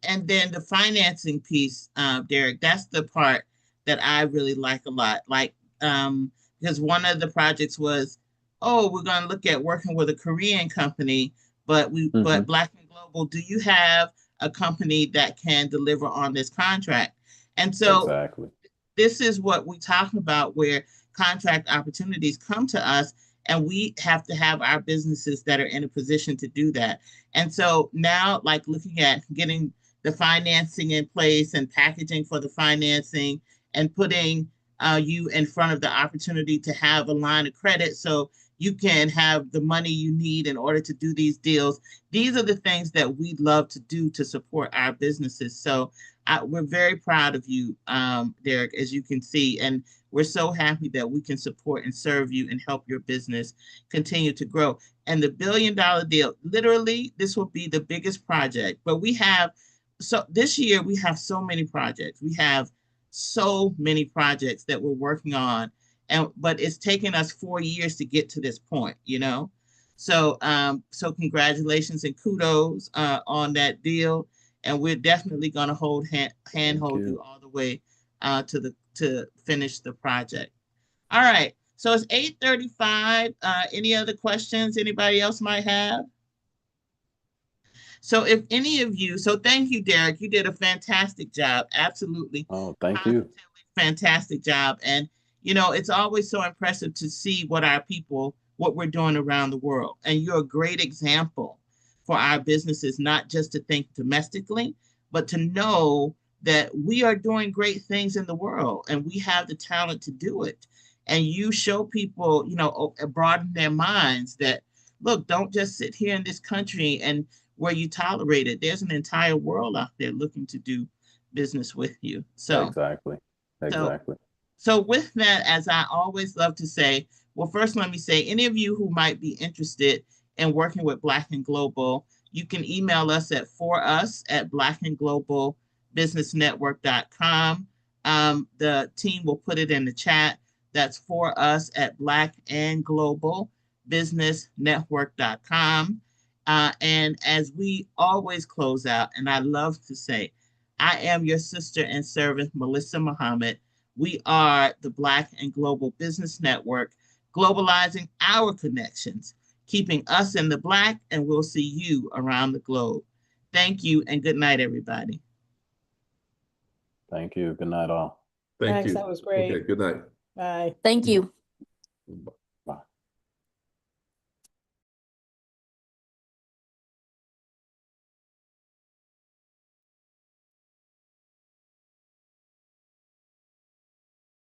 And then the financing piece, Derek, that's the part that I really like a lot. Like, because one of the projects was, oh, we're going to look at working with a Korean company, but Black and Global, do you have a company that can deliver on this contract? And so Exactly. This is what we talk about, where contract opportunities come to us, and we have to have our businesses that are in a position to do that. And so now, like, looking at getting the financing in place and packaging for the financing, and putting you in front of the opportunity to have a line of credit so you can have the money you need in order to do these deals. These are the things that we love to do to support our businesses. So we're very proud of you, Derek, as you can see, and we're so happy that we can support and serve you and help your business continue to grow. And the $1 billion deal, literally, this will be the biggest project. But this year we have so many projects. We have so many projects that we're working on, but it's taken us 4 years to get to this point, So congratulations and kudos on that deal. And we're definitely going to handhold you all the way to finish the project. All right. So it's 8:35. Any other questions anybody else might have? So if any of you, so thank you, Derek. You did a fantastic job. Absolutely. Oh, thank you. Fantastic job. And, it's always so impressive to see what we're doing around the world. And you're a great example for our businesses, not just to think domestically, but to know that we are doing great things in the world and we have the talent to do it. And you show people, broaden their minds that, look, don't just sit here in this country and where you tolerate it. There's an entire world out there looking to do business with you. So exactly. So with that, as I always love to say, well, first, let me say, any of you who might be interested in working with Black and Global, you can email us at forus@blackandglobalbusinessnetwork.com. The team will put it in the chat. That's forus@blackandglobalbusinessnetwork.com. And as we always close out, and I love to say, I am your sister and servant, Melissa Muhammad. We are the Black and Global Business Network, globalizing our connections, keeping us in the Black, and we'll see you around the globe. Thank you, and good night, everybody. Thank you. Good night, all. Thank Thanks, you. that was great. Okay, good night. Bye. Thank you. Bye.